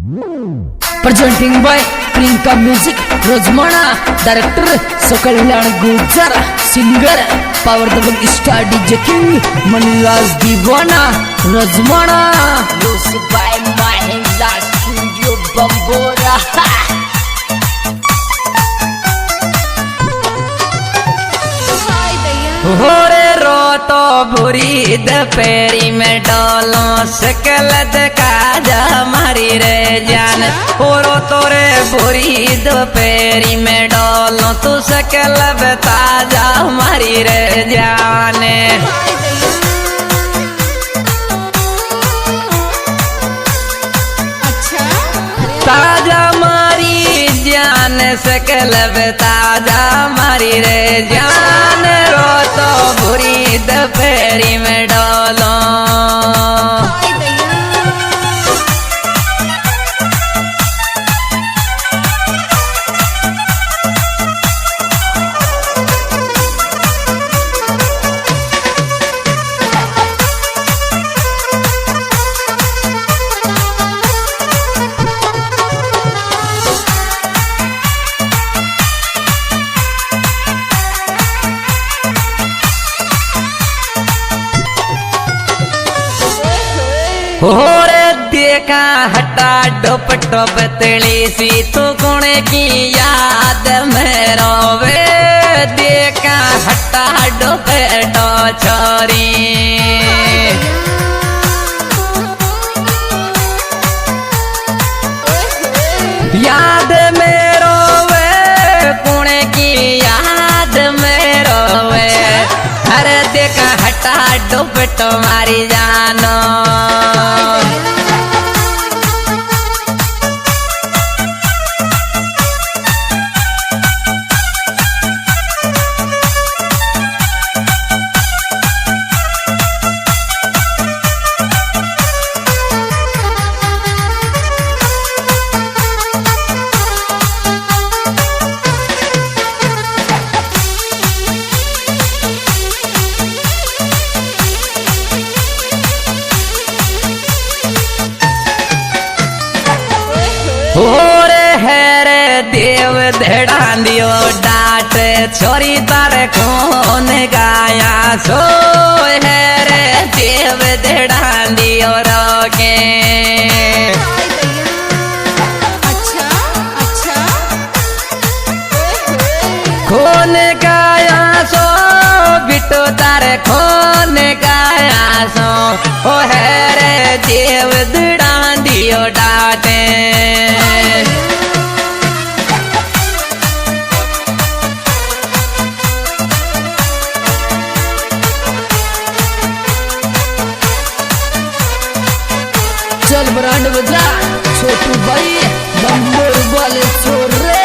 Presenting by Priyanka music Rozmana director Sakal Gujar singer power दबंग star DJ king Maniraj Deewana Rozmana music by Mahindra studio बंबोरा। होरे रो तो भूरी दपेरी में डोलो सकल का जा मारी रे जान। होरो तोरे भूरी दपेरी में डोलो तू सकल बता जा मारी रे जान। ताजा मारी जान सकल ताजा मारी रे जान। रो तो बुरी दपेरी में डोलो होरे देखा हटा डोप टोप तली सी तू गुणे की याद में रोवे। देखा हटा डोप टो छोरी याद में रोवे गुणे की याद में रोवे। अरे देखा हटा डोप टो मारी जानो होरे हेरे देव धेड़ा दियो डाट छोरी तारे कौन गाया सो। हेरे देव धेड़ा दियो रोके कौन गाया सो बिटो तारे कौन गाया सो। ओ हेरे देव धेड़ा दियो डाटे चल ब्रांड बजा छोटू भाई बम्बोर वाले छोरे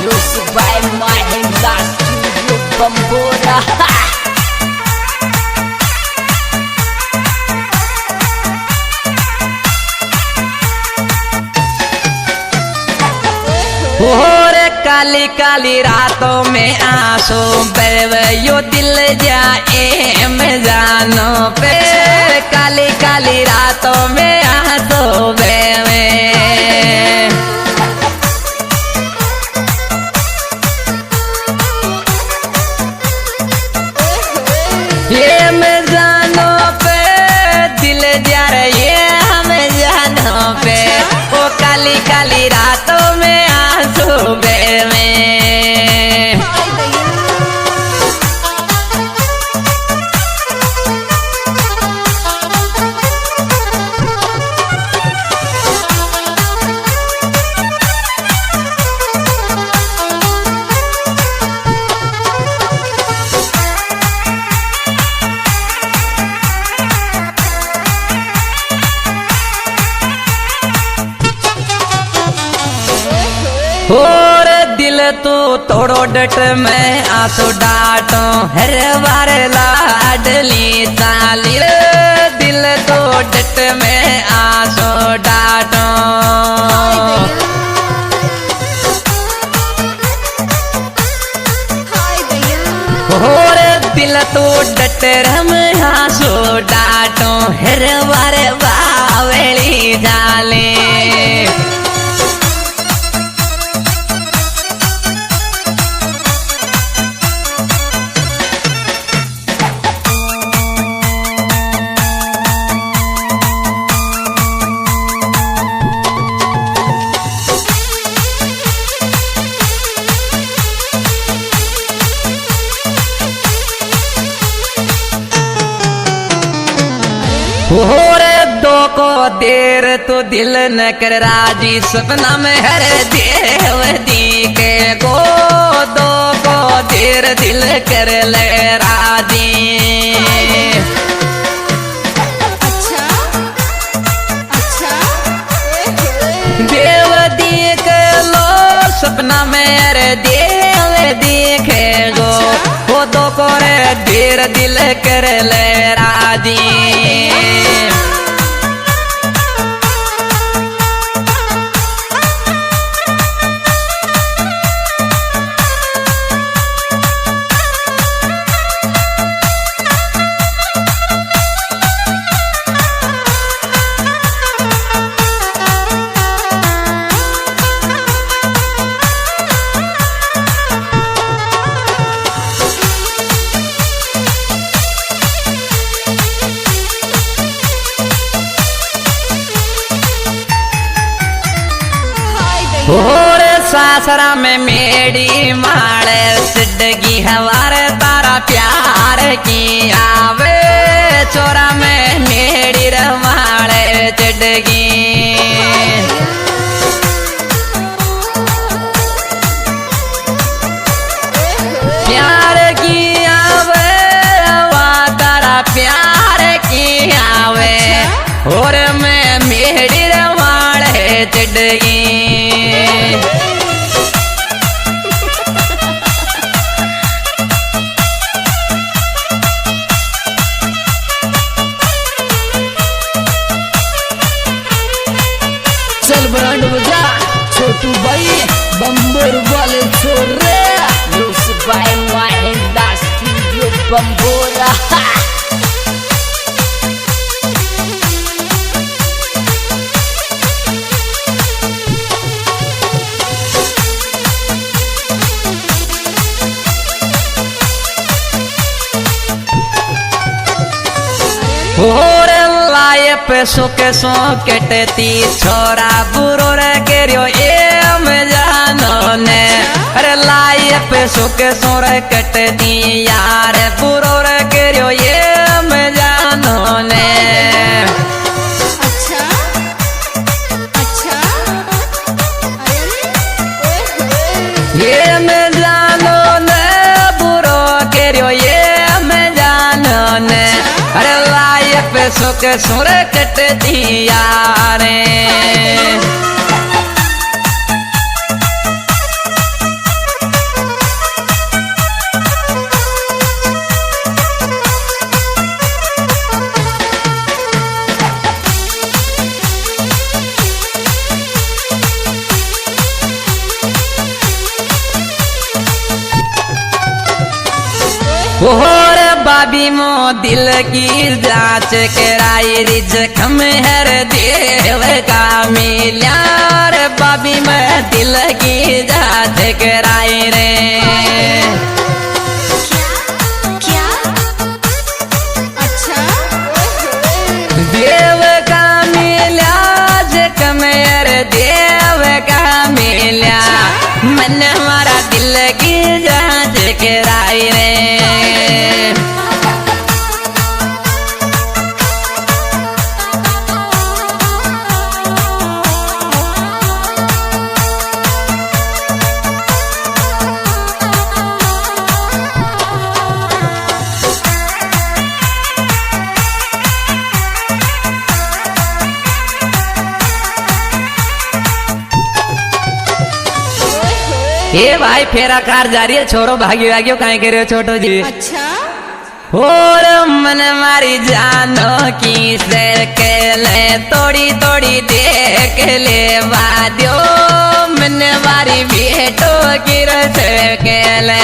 यूसुफ भाई महिंद्रा स्टूडियो बम्बोरा। होरे काली काली रातों में आंसू बेवे यो दिल जाए में जानो पे। काली काली रातों में आंसू बेवे ये में जानो पे दिल जा रहे ये हमें जानो पे। ओ काली काली रातों में आंसू बेवे और दिल तू तोड़ो डट में आंसू डाटो हर बार लाडली ताली। दिल तो डट में आंसू डाटो और दिल तो डट रम आंसू डाटो हर बार बावली जाले। देर तो दिल न कर राजी सपना में हर देव दिखे गो दो को देर दिल कर ले राजी देव देख लो सपना में अरे देव देखे गो वो दो को रे देर दिल कर ले राजी और सासरा में मेरी माड़े सिद्धगी हमारे तारा प्यार की आवे चोरा में मेरी रमाड़े चिड़गी प्यार की आवे तारा प्यार की आवे और मैं मेरी रमाड़े चिड़गी चल ब्रांड बजा छोटू भाई बम्बर वाले छोरे यूसुफ भाई महिंद्रा स्टूडियो बम्बोरा और लाइफ सुख सो कटती छोरा बुरो रे करियो एम जानो ने अरे लाइफ सुख सो रे कटती यार बुरो रे करियो एम जानो ने अच्छा अच्छा ये मैं जानो ने बुरो करियो एम जानो ने अरे सुख सुर कट दिया रे और बाबी मो दिल की जांच कराई रिज खम हर देव का मिल्या रे बाबी में दिल की जांच कराई रे क्या अच्छा देव का मिल्या जखम हर देव का मिल्या मन हमारा दिल की जांच कराई रे ए भाई फेरा कार जा रही है छोरो भागी भागियो काहे करे हो छोटो जी अच्छा और मन मारी जानो की सर के ले तोड़ी तोड़ी देख ले वादियो मन मारी बेटो की रस के ले